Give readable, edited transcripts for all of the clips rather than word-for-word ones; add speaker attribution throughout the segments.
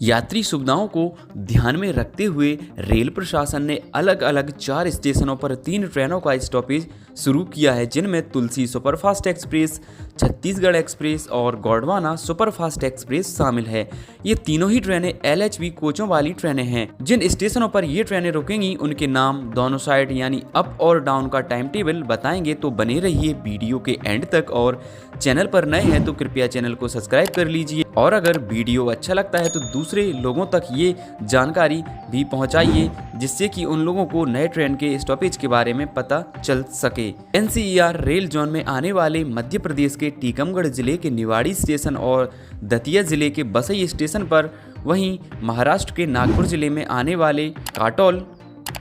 Speaker 1: यात्री सुविधाओं को ध्यान में रखते हुए रेल प्रशासन ने अलग अलग 4 स्टेशनों पर 3 ट्रेनों का स्टॉपेज शुरू किया है, जिनमें तुलसी सुपरफास्ट एक्सप्रेस, छत्तीसगढ़ एक्सप्रेस और गोंडवाना सुपरफास्ट एक्सप्रेस शामिल है। ये तीनों ही ट्रेनें LHB कोचों वाली ट्रेनें हैं। जिन स्टेशनों पर ये ट्रेनें रुकेंगी उनके नाम, दोनों साइड यानी अप और डाउन का टाइम टेबल बताएंगे, तो बने रहिए वीडियो के एंड तक। और चैनल पर नए हैं तो कृपया चैनल को सब्सक्राइब कर लीजिए, और अगर वीडियो अच्छा लगता है तो दूसरे लोगों तक ये जानकारी भी पहुंचाइए, जिससे कि उन लोगों को नए ट्रेन के स्टॉपेज के बारे में पता चल सके। NCER रेल जोन में आने वाले मध्य प्रदेश के टीकमगढ़ जिले के निवाड़ी स्टेशन और दतिया जिले के बसई स्टेशन पर, वहीं महाराष्ट्र के नागपुर जिले में आने वाले काटोल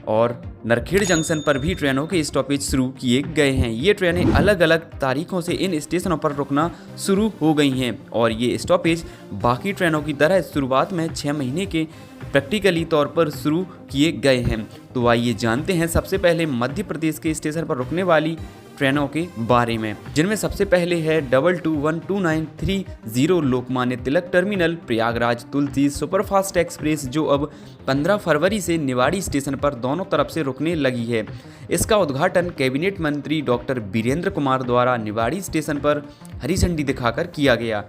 Speaker 1: और नरखेड़ जंक्शन पर भी ट्रेनों के स्टॉपेज शुरू किए गए हैं। ये ट्रेनें अलग अलग तारीखों से इन स्टेशनों पर रुकना शुरू हो गई हैं, और ये स्टॉपेज बाकी ट्रेनों की तरह शुरुआत में 6 महीने के प्रैक्टिकली तौर पर शुरू किए गए हैं। तो आइए जानते हैं सबसे पहले मध्य प्रदेश के स्टेशन पर रुकने वाली ट्रेनों के बारे में, जिनमें सबसे पहले है 22122930 लोकमान्य तिलक टर्मिनल प्रयागराज तुलसी सुपरफास्ट एक्सप्रेस, जो अब 15 फरवरी से निवाड़ी स्टेशन पर दोनों तरफ से रुकने लगी है। इसका उद्घाटन कैबिनेट मंत्री डॉक्टर वीरेंद्र कुमार द्वारा निवाड़ी स्टेशन पर हरी झंडी दिखाकर किया गया।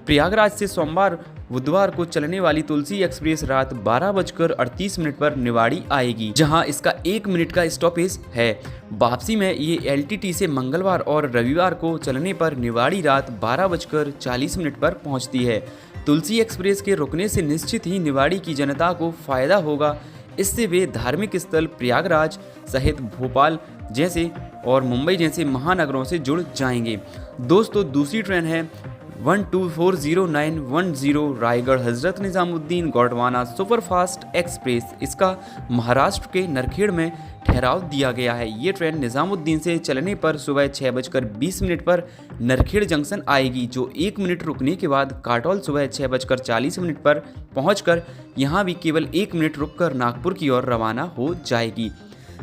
Speaker 1: प्रयागराज से सोमवार बुधवार को चलने वाली तुलसी एक्सप्रेस रात 12:38 पर निवाड़ी आएगी, जहां इसका 1 मिनट का स्टॉपेज है। वापसी में ये LTT से मंगलवार और रविवार को चलने पर निवाड़ी रात 12:40 पर पहुंचती है। तुलसी एक्सप्रेस के रुकने से निश्चित ही निवाड़ी की जनता को फायदा होगा। इससे वे धार्मिक स्थल प्रयागराज सहित भोपाल जैसे और मुंबई जैसे महानगरों से जुड़ जाएंगे। दोस्तों, दूसरी ट्रेन है 12409110 रायगढ़ हजरत निजामुद्दीन गोंडवाना सुपरफास्ट एक्सप्रेस। इसका महाराष्ट्र के नरखेड़ में ठहराव दिया गया है। ये ट्रेन निजामुद्दीन से चलने पर सुबह 6:20 पर नरखेड़ जंक्शन आएगी, जो 1 मिनट रुकने के बाद काटोल सुबह 6:40 पर पहुंचकर यहां भी केवल 1 मिनट रुककर नागपुर की ओर रवाना हो जाएगी।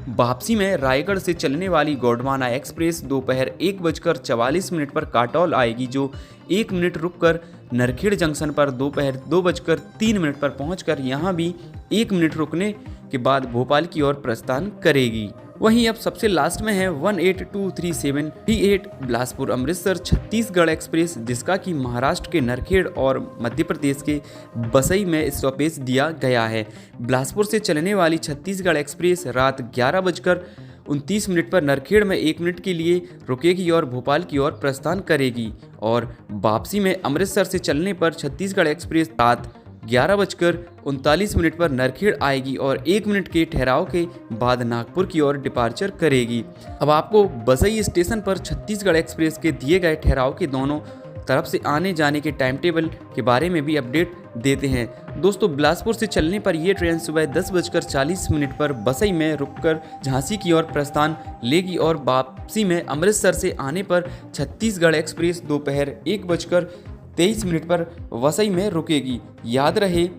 Speaker 1: वापसी में रायगढ़ से चलने वाली गोंडवाना एक्सप्रेस दोपहर 1:44 पर काटोल आएगी, जो 1 मिनट रुककर नरखेड़ जंक्शन पर दोपहर 2:03 पर पहुंचकर यहां भी 1 मिनट रुकने के बाद भोपाल की ओर प्रस्थान करेगी। वहीं अब सबसे लास्ट में है 182338 बिलासपुर अमृतसर छत्तीसगढ़ एक्सप्रेस, जिसका कि महाराष्ट्र के नरखेड़ और मध्य प्रदेश के बसई में स्टॉपेज दिया गया है। बिलासपुर से चलने वाली छत्तीसगढ़ एक्सप्रेस रात 11:29 पर नरखेड़ में 1 मिनट के लिए रुकेगी और भोपाल की ओर प्रस्थान करेगी। और वापसी में अमृतसर से चलने पर छत्तीसगढ़ एक्सप्रेस रात 11:39 पर नरखेड़ आएगी और 1 मिनट के ठहराव के बाद नागपुर की ओर डिपार्चर करेगी। अब आपको बसई स्टेशन पर छत्तीसगढ़ एक्सप्रेस के दिए गए ठहराव के दोनों तरफ से आने जाने के टाइम टेबल के बारे में भी अपडेट देते हैं। दोस्तों, बिलासपुर से चलने पर यह ट्रेन सुबह 10:40 पर बसई में रुककर झांसी की ओर प्रस्थान लेगी, और वापसी में अमृतसर से आने पर छत्तीसगढ़ एक्सप्रेस दोपहर 1:23 पर वसई में रुकेगी। याद रहे,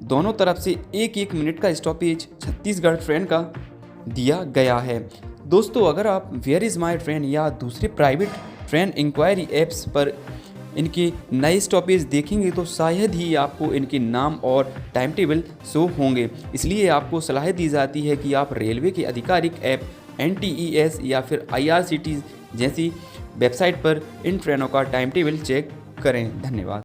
Speaker 1: दोनों तरफ से 1-1 मिनट का स्टॉपेज छत्तीसगढ़ ट्रेन का दिया गया है। दोस्तों, अगर आप वेयर इज़ माई ट्रेन या दूसरे प्राइवेट ट्रेन इंक्वायरी ऐप्स पर इनके नए स्टॉपेज देखेंगे तो शायद ही आपको इनके नाम और टाइम टेबल शो होंगे। इसलिए आपको सलाह दी जाती है कि आप रेलवे के आधिकारिक ऐप NTES या फिर IRCTC जैसी वेबसाइट पर इन ट्रेनों का टाइम टेबल चेक करें। धन्यवाद।